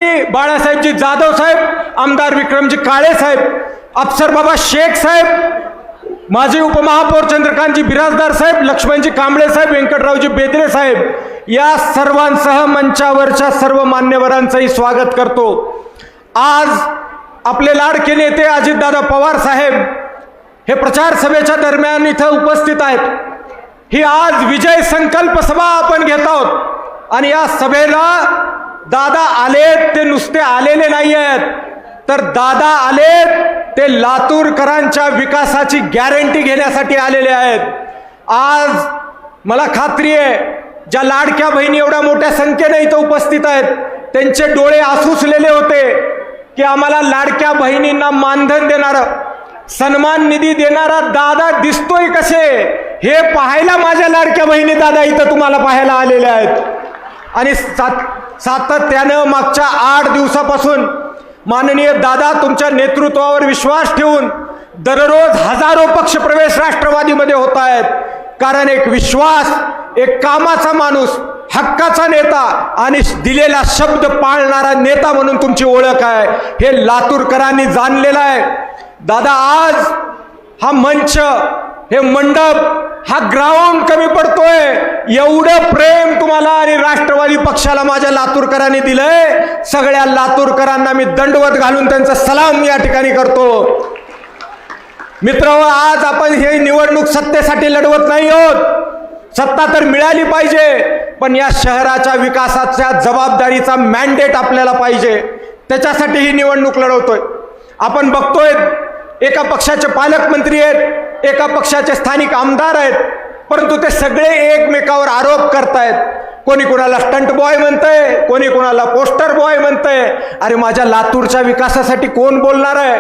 बाळासाहेबजी जाधव साहेब, आमदार विक्रमजी काळे साहेब, अफसर बाबा शेख साहेब, माजी उपमहापौर चंद्रकांतजी बिराजदार साहेब, लक्ष्मणजी कांबळे साहेब, व्यंकटरावजी बेदरे साहेब या सर्वांसह मंचावरच्या सर्व मान्यवरांचंही स्वागत करतो। आज आपले लाडके नेते अजितदादा पवार साहेब हे प्रचार सभेच्या दरम्यान इथं उपस्थित आहेत। ही आज विजय संकल्प सभा आपण घेत आहोत आणि या सभेला दादा आलेत ते नुसते आलेले नाही आहेत, तर दादा आलेत ते लातूरकरांच्या विकासाची गॅरंटी घेण्यासाठी आलेले आहेत। आज मला खात्री आहे ज्या लाडक्या बहिणी एवढ्या मोठ्या संख्येने इथं उपस्थित आहेत त्यांचे डोळे आसूसलेले होते की आम्हाला लाडक्या बहिणींना मानधन देणारा, सन्मान निधी देणारा दादा दिसतोय कसे हे पाहायला माझ्या लाडक्या बहिणी दादा इथं तुम्हाला पाहायला आलेल्या आहेत। आणि सातत्यानं मागच्या 8 दिवसापासून माननीय दादा तुमच्या नेतृत्वावर विश्वास ठेवून दररोज हजारो पक्षप्रवेश राष्ट्रवादीमध्ये होत आहेत, कारण एक विश्वास, एक कामाचा माणूस, हक्काचा नेता आणि दिलेला शब्द पाळणारा नेता म्हणून तुमची ओळख आहे हे लातूरकरांनी जाणलेलं आहे। दादा आज हा मंच, हे मंडप, हा ग्राउंड कमी पडतोय, एवढं प्रेम तुम्हाला आणि राष्ट्रवादी पक्षाला माझ्या लातूरकरांनी दिलंय। सगळ्या लातूरकरांना मी दंडवत घालून त्यांचा सलाम या ठिकाणी करतो। मित्रांनो, आज आपण हे निवडणूक सत्तेसाठी लढवत नाही आहोत, सत्ता तर मिळाली पाहिजे, पण या शहराच्या विकासाच्या जबाबदारीचा मॅन्डेट आपल्याला पाहिजे, त्याच्यासाठी ही निवडणूक लढवतोय। आपण बघतोय एका पक्षाचे पालकमंत्री आहेत, एका पक्षाचे स्थानिक आमदार आहेत, परंतु ते सगळे एकमेकावर आरोप करतायत। कोणी कोणाला स्टंट बॉय म्हणतंय, कोणी कोणाला पोस्टर बॉय म्हणतंय। अरे माझ्या लातूरच्या विकासासाठी कोण बोलणार आहे?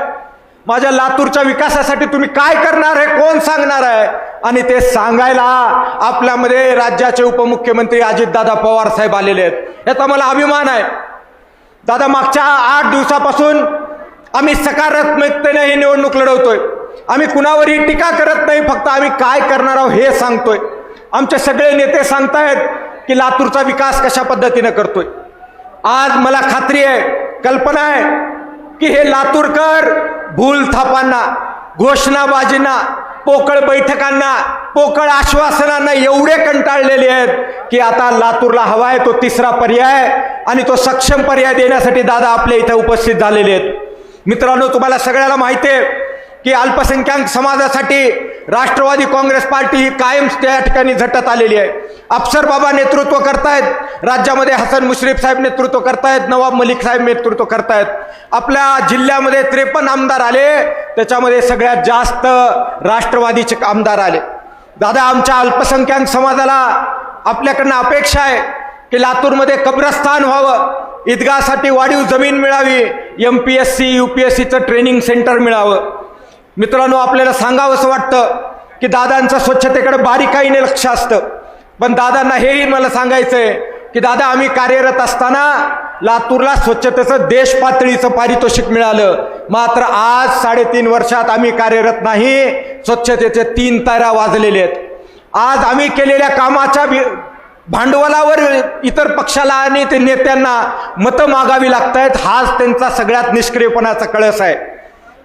माझ्या लातूरच्या विकासासाठी तुम्ही काय करणार आहे कोण सांगणार आहे? आणि ते सांगायला आपल्यामध्ये राज्याचे उपमुख्यमंत्री अजितदादा पवार साहेब आलेले आहेत, याचा मला अभिमान आहे। दादा, मागच्या 8 दिवसापासून आम्ही सकारात्मकतेने ही निवडणूक लढवतोय। आम्ही कुणावरही टीका करत नाही, फक्त आम्ही काय करणार आहोत हे सांगतोय। आमचे सगळे नेते सांगतायत की लातूरचा विकास कशा पद्धतीने करतोय। आज मला खात्री आहे, कल्पना आहे की हे लातूरकर भूल थापांना, घोषणाबाजींना, पोकळ बैठकांना, पोकळ आश्वासनांना एवढे कंटाळलेले आहेत की आता लातूरला हवा आहे तो तिसरा पर्याय आणि तो सक्षम पर्याय देण्यासाठी दादा आपल्या इथे उपस्थित झालेले आहेत। मित्रांनो, तुम्हाला सगळ्याला माहिती आहे की अल्पसंख्याक समाजासाठी राष्ट्रवादी काँग्रेस पार्टी ही कायम त्या ठिकाणी झटत आलेली आहे। अफसर बाबा नेतृत्व करतायत, राज्यामध्ये हसन मुश्रीफ साहेब नेतृत्व करतायत, नवाब मलिक साहेब नेतृत्व करतायत। आपल्या जिल्ह्यामध्ये 53 आमदार आले, त्याच्यामध्ये सगळ्यात जास्त राष्ट्रवादीचे आमदार आले। दादा, आमच्या अल्पसंख्याक समाजाला आपल्याकडनं अपेक्षा आहे की लातूरमध्ये कब्रस्तान व्हावं, ईदगाहसाठी वाढीव जमीन मिळावी, MPSC UPSCचं ट्रेनिंग सेंटर मिळावं। मित्रांनो, आपल्याला सांगावंसं वाटतं की दादांचं स्वच्छतेकडे बारीकाईने लक्ष असतं, पण दादांना हेही मला सांगायचंय की दादा, आम्ही कार्यरत असताना लातूरला स्वच्छतेचं देश पातळीचं पारितोषिक मिळालं, मात्र आज 3.5 वर्षात आम्ही कार्यरत नाही, स्वच्छतेचे 3 तारा वाजलेले आहेत। आज आम्ही केलेल्या कामाच्या भांडवलावर इतर पक्षाला आणि ते नेत्यांना मतं मागावी लागतायत, हाच त्यांचा सगळ्यात निष्क्रियपणाचा कळस आहे।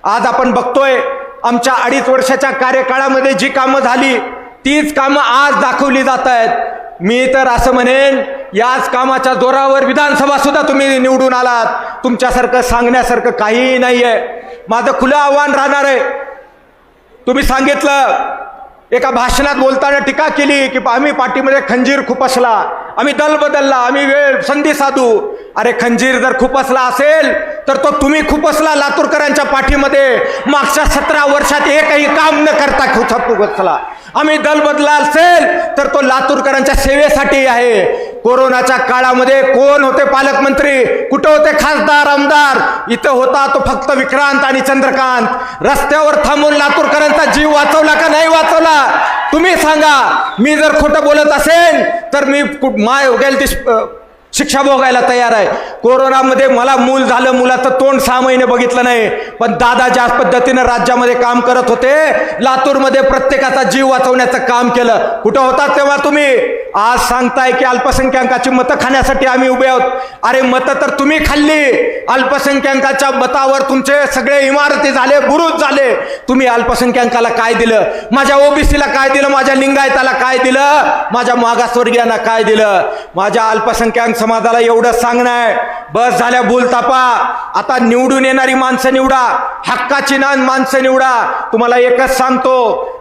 आज आपण बघतोय आमच्या 2.5 वर्षाच्या कार्यकाळामध्ये जी कामं झाली तीच कामं आज दाखवली जात आहेत। मी तर असं म्हणेन, याच कामाच्या जोरावर विधानसभा सुद्धा तुम्ही निवडून आलात, तुमच्यासारखं सांगण्यासारखं काहीही नाही आहे। माझं खुलं आव्हान राहणार आहे, तुम्ही सांगितलं, एका भाषणात बोलताना टीका केली की आम्ही पाठीमध्ये खंजीर खुपसला, आम्ही दल बदलला, आम्ही वेळ संधी साधू। अरे, खंजीर जर खुपसला असेल तर तो तुम्ही खुपसला लातूरकरांच्या पाठीमध्ये, मागच्या 17 वर्षात एकही काम न करता खुपसला। आम्ही दल बदला असेल तर तो लातूरकरांच्या सेवेसाठी आहे। कोरोनाच्या काळामध्ये कोण होते पालकमंत्री, कुठं होते खासदार आमदार? इथं होता तो फक्त विक्रांत आणि चंद्रकांत। रस्त्यावर थांबून लातूरकरांचा जीव वाचवला का नाही वाचवला? तुम्ही सांगा। मी जर खोटं बोलत असेल तर मी माय उगेल ती शिक्षा भोगायला तयार आहे। कोरोनामध्ये मला मूल झालं, मुलाचं तोंड 6 महिने बघितलं नाही, पण दादा ज्या पद्धतीनं राज्यामध्ये काम करत होते, लातूरमध्ये प्रत्येकाचा जीव वाचवण्याचं काम केलं। कुठं होता तेव्हा तुम्ही? आज सांगताय की अल्पसंख्याकाची मतं खाण्यासाठी आम्ही उभे आहोत. अरे मतं तर तुम्ही खाल्ली. अल्पसंख्याकाच्या मतावर तुमचे सगळे इमारती झाले, बुरुज झाले. तुम्ही अल्पसंख्याकाला काय दिलं? माझ्या ओबीसीला काय दिलं? माझ्या लिंगायताला काय दिलं? माझ्या मागासवर्गीयांना काय दिलं? माझ्या अल्पसंख्याक समाजाला एवढं सांगणं आहे, बस झाल्या बोलतापा. आता निवडून येणारी माणसं निवडा, हक्काची माणसं निवडा. तुम्हाला एकच सांगतो,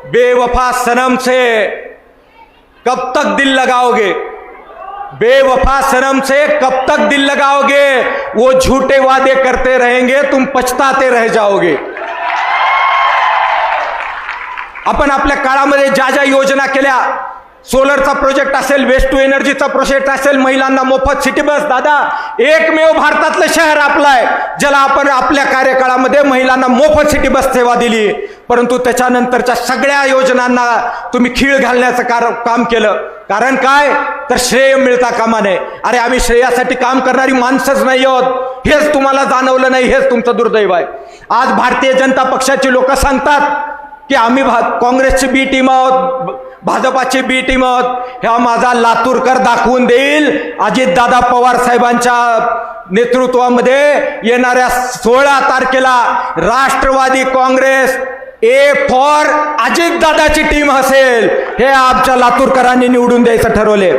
बेवफा सनम से कब तक दिल लगाओगे? बेवफा सनम से कब तक दिल लगाओगे? वो झूठे वादे करते रहेंगे, तुम पछताते रह जाओगे. आपण आपल्या काळामध्ये ज्या ज्या योजना केल्या, सोलरचा प्रोजेक्ट असेल, वेस्ट टू एनर्जीचा प्रोजेक्ट असेल, महिलांना मोफत सिटी बस. दादा, एकमेव भारतातलं शहर आपलं आहे ज्याला आपण आपल्या कार्यकाळामध्ये महिलांना मोफत सिटी बस सेवा दिली. परंतु त्याच्यानंतरच्या सगळ्या योजनांना तुम्ही खीळ घालण्याचं काम केलं. कारण काय? तर श्रेय मिळता कामा नये. अरे आम्ही श्रेयासाठी काम करणारी माणसंच नाही आहोत, हेच तुम्हाला जाणवलं नाही. हेच तुमचं दुर्दैव आहे. आज भारतीय जनता पक्षाची लोक सांगतात की आम्ही काँग्रेसची बी टीम आहोत, भाजपाची बी टीम आहोत. ह्या माझा लातूरकर दाखवून देईल. अजितदादा पवार साहेबांच्या नेतृत्वामध्ये येणाऱ्या 16 तारखेला राष्ट्रवादी काँग्रेस ए फॉर अजितदादाची टीम असेल. हे आमच्या लातूरकरांनी निवडून द्यायचं ठरवले.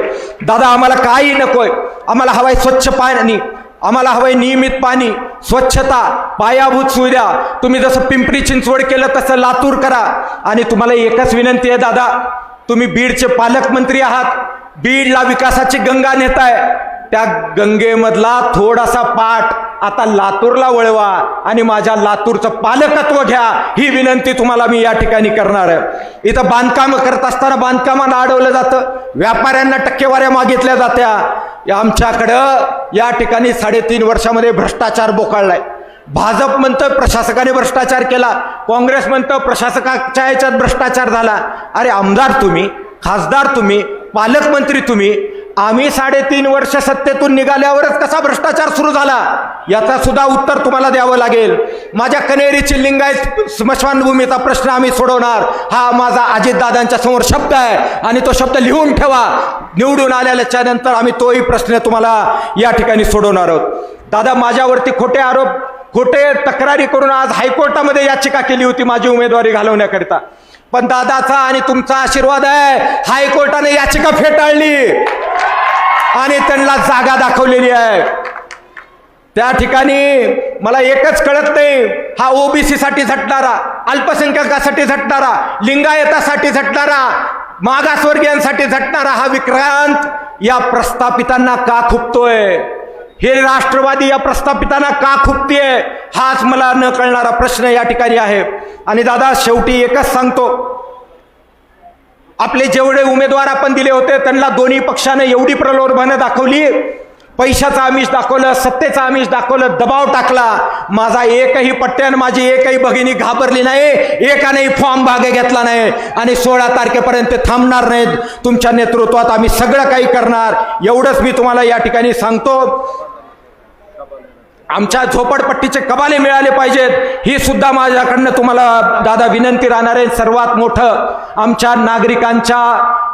दादा, आम्हाला काही नकोय. आम्हाला हवाय स्वच्छ पाणी, आम्हाला हवंय नियमित पाणी, स्वच्छता, पायाभूत सुविधा. तुम्ही जसं पिंपरी चिंचवड केलं तसं लातूर करा. आणि तुम्हाला एकच विनंती आहे दादा, तुम्ही बीडचे पालकमंत्री आहात, बीडला विकासाची गंगा नेताय. त्या गंगेमधला थोडासा पाठ आता लातूरला वळवा आणि माझ्या लातूरचं पालकत्व घ्या, ही विनंती तुम्हाला मी या ठिकाणी करणार आहे. इथं बांधकाम करत असताना बांधकामांना अडवलं जातं, व्यापाऱ्यांना टक्केवाऱ्या मागितल्या जात्या. आमच्याकडं या ठिकाणी 3.5 वर्षामध्ये भ्रष्टाचार बोकाळलाय. भाजप म्हणतं प्रशासकाने भ्रष्टाचार केला, काँग्रेस म्हणतं प्रशासकाच्या याच्यात भ्रष्टाचार झाला. अरे आमदार तुम्ही, खासदार तुम्ही, पालकमंत्री तुम्ही. आम्ही 3.5 वर्ष सत्तेतून निघाल्यावरच कसा भ्रष्टाचार सुरू झाला याचा सुद्धा उत्तर तुम्हाला द्यावं लागेल. माझ्या कनेरीची लिंगायत स्मशानभूमीचा प्रश्न आम्ही सोडवणार, हा माझा अजितदादांच्या समोर शब्द आहे. आणि तो शब्द लिहून ठेवा. निवडून आल्याच्या नंतर आम्ही तोही प्रश्न तुम्हाला या ठिकाणी सोडवणार आहोत. दादा, माझ्यावरती खोटे तक्रारी करून आज हायकोर्टामध्ये याचिका केली होती माझी उमेदवारी घालवण्याकरिता. पण दादाचा आणि तुमचा आशीर्वाद आहे, हायकोर्टाने याचिका फेटाळली आणि त्यांना जागा दाखवलेली आहे. त्या ठिकाणी मला एकच कळत नाही, हा ओबीसी साठी झटणारा, अल्पसंख्याकासाठी झटणारा, लिंगायतासाठी झटणारा, मागासवर्गीयांसाठी झटणारा हा विक्रांत या प्रस्थापितांना का खुपतोय? हे राष्ट्रवादी या प्रस्थापितांना का खुपतीये? हाच मला न कळणारा प्रश्न या ठिकाणी आहे. आणि दादा, शेवटी एकच सांगतो, आपले जेवढे उमेदवार आपण दिले होते त्यांना दोन्ही पक्षाने एवढी प्रलोभनं दाखवली, पैशाचं आमिष दाखवलं, सत्तेचं आमिष दाखवलं, दबाव टाकला. माझा एकही पट्ट्यान माझी एकही भगिनी घाबरली नाही, एकानेही फॉर्म भाग घेतला नाही. आणि 16 तारखेपर्यंत थांबणार नाहीत. तुमच्या नेतृत्वात आम्ही सगळं काही करणार, एवढंच मी तुम्हाला या ठिकाणी सांगतो. आमच्या झोपडपट्टीचे कबाले मिळाले पाहिजेत, ही सुद्धा माझ्याकडनं तुम्हाला दादा विनंती राहणार आहे. सर्वात मोठं, आमच्या नागरिकांच्या,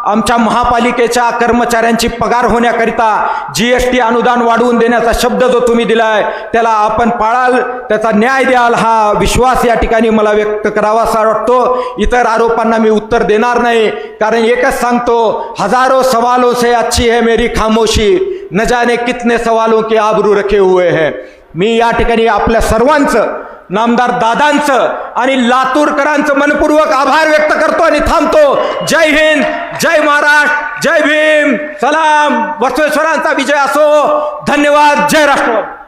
आमच्या महापालिकेच्या कर्मचाऱ्यांची पगार होण्याकरिता GST अनुदान वाढवून देण्याचा शब्द जो तुम्ही दिलाय त्याला आपण पाळाल, त्याचा न्याय द्याल, हा विश्वास या ठिकाणी मला व्यक्त करावासा वाटतो. इतर आरोपांना मी उत्तर देणार नाही, कारण एकच सांगतो, हजारों सवालों से अच्छी है मेरी खामोशी, न जाने कितने सवालों के आबरू रखे हुए हैं. मी या ठिकाणी आपल्या सर्वांचं, नामदार दादांचं आणि लातूरकरांचं मनपूर्वक आभार व्यक्त करतो आणि थांबतो. जय हिंद, जय महाराष्ट्र, जय भीम, सलाम. बसवेश्वरांचा विजय असो. धन्यवाद. जय राष्ट्रवादी.